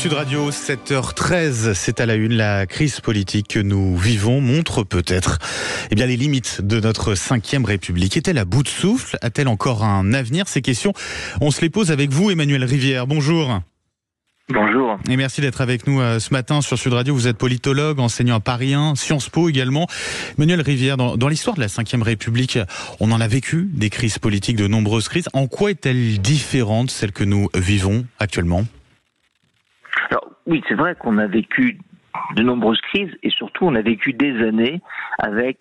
Sud Radio, 7h13, c'est à la une. La crise politique que nous vivons montre peut-être les limites de notre 5e République. Est-elle à bout de souffle? A-t-elle encore un avenir? Ces questions, on se les pose avec vous, Emmanuel Rivière. Bonjour. Bonjour. Et merci d'être avec nous ce matin sur Sud Radio. Vous êtes politologue, enseignant à Paris 1, Sciences Po également. Emmanuel Rivière, dans l'histoire de la 5e République, on en a vécu des crises politiques, de nombreuses crises. En quoi est-elle différente, celle que nous vivons actuellement? Alors oui, c'est vrai qu'on a vécu de nombreuses crises et surtout on a vécu des années avec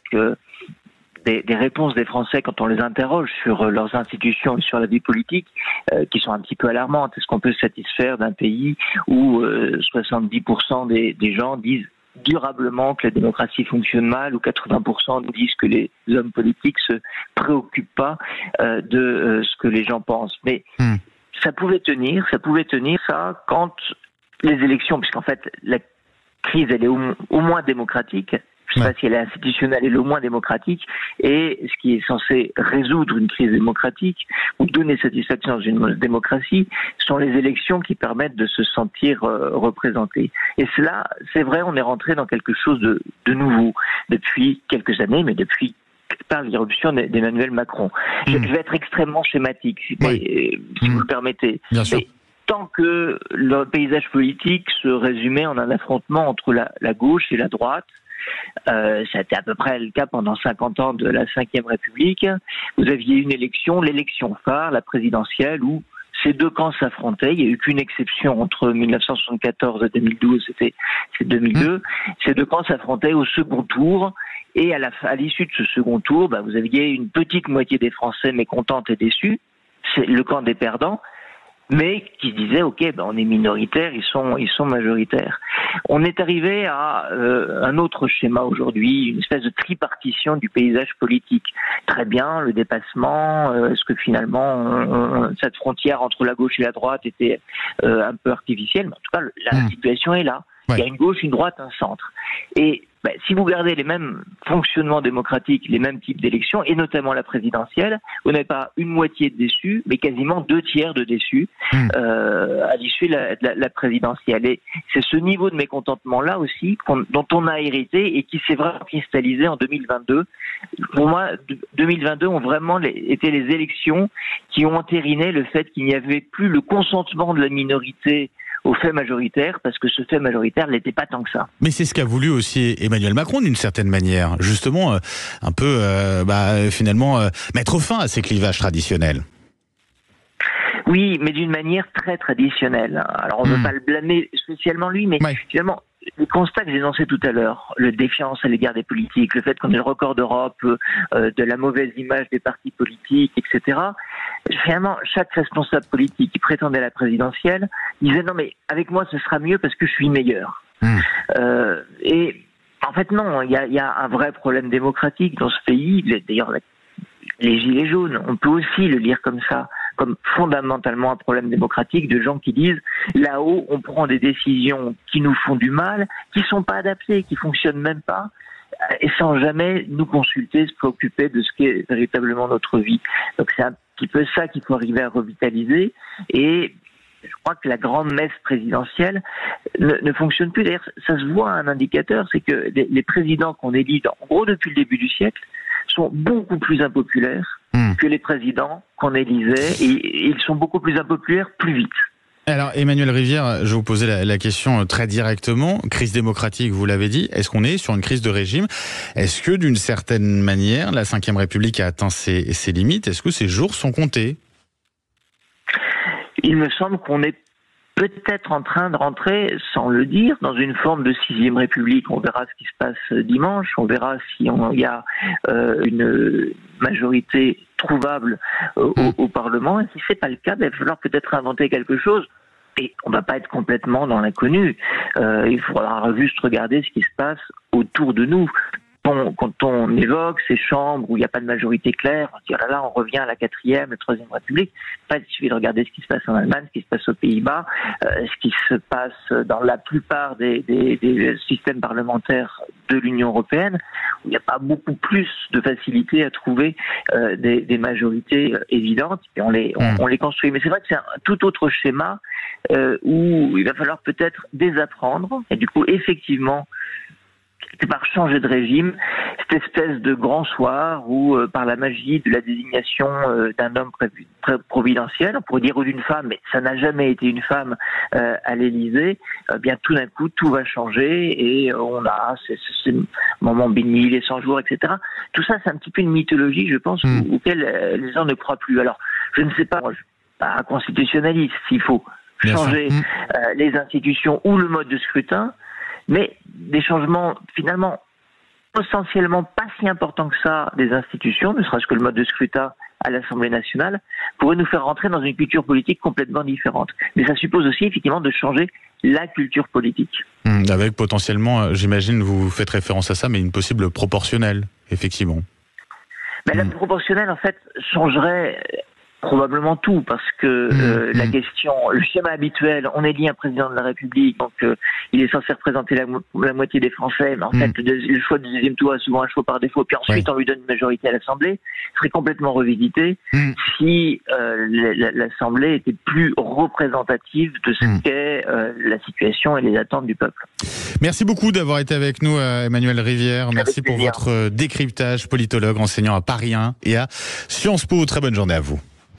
des réponses des Français quand on les interroge sur leurs institutions et sur la vie politique qui sont un petit peu alarmantes. Est-ce qu'on peut se satisfaire d'un pays où 70% des gens disent durablement que la démocratie fonctionne mal, ou 80% nous disent que les hommes politiques se préoccupent pas de ce que les gens pensent. Mais ça pouvait tenir ça quand les élections, puisqu'en fait la crise elle est au moins démocratique. Je ne sais pas si elle est institutionnelle, elle est au moins démocratique, et ce qui est censé résoudre une crise démocratique ou donner satisfaction dans une démocratie sont les élections qui permettent de se sentir représenté. Et cela, c'est vrai, on est rentré dans quelque chose de nouveau depuis quelques années, mais depuis par l'irruption d'Emmanuel Macron. Je vais être extrêmement schématique, si vous le permettez. Bien sûr. Mais tant que le paysage politique se résumait en un affrontement entre la gauche et la droite, ça a été à peu près le cas pendant 50 ans de la 5e République. Vous aviez une élection, l'élection phare, la présidentielle, où ces deux camps s'affrontaient. Il n'y a eu qu'une exception entre 1974 et 2012, c'est 2002. Ces deux camps s'affrontaient au second tour. Et à l'issue de ce second tour, vous aviez une petite moitié des Français mécontentes et déçus. C'est le camp des perdants, mais qui disaient ok, on est minoritaire, ils sont majoritaires. On est arrivé à un autre schéma aujourd'hui, une espèce de tripartition du paysage politique. Très bien, le dépassement, est-ce que finalement cette frontière entre la gauche et la droite était un peu artificielle? Mais en tout cas, la situation est là. Il y a une gauche, une droite, un centre. Et si vous gardez les mêmes fonctionnements démocratiques, les mêmes types d'élections, et notamment la présidentielle, vous n'avez pas une moitié de déçus, mais quasiment 2/3 de déçus à l'issue de la présidentielle. Et c'est ce niveau de mécontentement-là aussi dont on a hérité et qui s'est vraiment cristallisé en 2022. Pour moi, 2022 ont vraiment été les élections qui ont entériné le fait qu'il n'y avait plus le consentement de la minorité au fait majoritaire, parce que ce fait majoritaire n'était pas tant que ça. Mais c'est ce qu'a voulu aussi Emmanuel Macron d'une certaine manière, justement, un peu finalement mettre fin à ces clivages traditionnels. Oui, mais d'une manière très traditionnelle. Alors on ne veut pas le blâmer spécialement lui, mais finalement, les constats que j'ai énoncés tout à l'heure, la défiance à l'égard des politiques, le fait qu'on ait le record d'Europe, de la mauvaise image des partis politiques, etc. Finalement, chaque responsable politique qui prétendait à la présidentielle disait non mais avec moi ce sera mieux parce que je suis meilleur. Et en fait non, il y a un vrai problème démocratique dans ce pays. D'ailleurs, les gilets jaunes, on peut aussi le lire comme ça, comme fondamentalement un problème démocratique de gens qui disent là-haut on prend des décisions qui nous font du mal, qui sont pas adaptées, qui fonctionnent même pas, et sans jamais nous consulter, se préoccuper de ce qu'est véritablement notre vie. Donc c'est un petit peu ça qu'il faut arriver à revitaliser, et je crois que la grande messe présidentielle ne fonctionne plus. D'ailleurs, ça se voit à un indicateur, c'est que les présidents qu'on élit, en gros depuis le début du siècle, sont beaucoup plus impopulaires que les présidents qu'on élisait, et ils sont beaucoup plus impopulaires plus vite. Alors Emmanuel Rivière, je vous posais la question très directement. Crise démocratique, vous l'avez dit. Est-ce qu'on est sur une crise de régime? Est-ce que d'une certaine manière, la 5e République a atteint ses limites? Est-ce que ses jours sont comptés? Il me semble qu'on est peut-être en train de rentrer, sans le dire, dans une forme de 6e République. On verra ce qui se passe dimanche, on verra si il y a une majorité trouvable au Parlement. Et si c'est pas le cas, il va falloir peut-être inventer quelque chose. Et on va pas être complètement dans l'inconnu. Il faudra juste regarder ce qui se passe autour de nous. Je quand on évoque ces chambres où il n'y a pas de majorité claire, on se dit, oh là là, on revient à la 4e, la 3e République. En fait, il suffit de regarder ce qui se passe en Allemagne, ce qui se passe aux Pays-Bas, ce qui se passe dans la plupart des systèmes parlementaires de l'Union européenne, où il n'y a pas beaucoup plus de facilité à trouver des majorités évidentes, et on les construit. Mais c'est vrai que c'est un tout autre schéma où il va falloir peut-être désapprendre, et du coup, effectivement, quelque part changer de régime, cette espèce de grand soir où, par la magie de la désignation d'un homme providentiel, on pourrait dire ou d'une femme, mais ça n'a jamais été une femme à l'Élysée, bien tout d'un coup tout va changer et on a ces moments bénis, les 100 jours, etc. Tout ça, c'est un petit peu une mythologie, je pense, auquel les gens ne croient plus. Alors, je ne sais pas, moi, je suis pas constitutionnaliste, s'il faut changer les institutions ou le mode de scrutin, mais des changements finalement potentiellement pas si importants que ça des institutions, ne serait-ce que le mode de scrutin à l'Assemblée nationale, pourrait nous faire rentrer dans une culture politique complètement différente. Mais ça suppose aussi effectivement de changer la culture politique. Avec potentiellement, j'imagine, vous faites référence à ça, mais une possible proportionnelle, effectivement. Mais la proportionnelle, en fait, changerait probablement tout, parce que la question, le schéma habituel, on élit un président de la République, donc il est censé représenter la moitié des Français, mais en fait le choix du deuxième tour est souvent un choix par défaut, puis ensuite on lui donne une majorité à l'Assemblée, serait complètement revisité si l'Assemblée était plus représentative de ce qu'est la situation et les attentes du peuple. Merci beaucoup d'avoir été avec nous, Emmanuel Rivière. Merci pour votre décryptage, politologue, enseignant à Paris 1 et à Sciences Po. Très bonne journée à vous.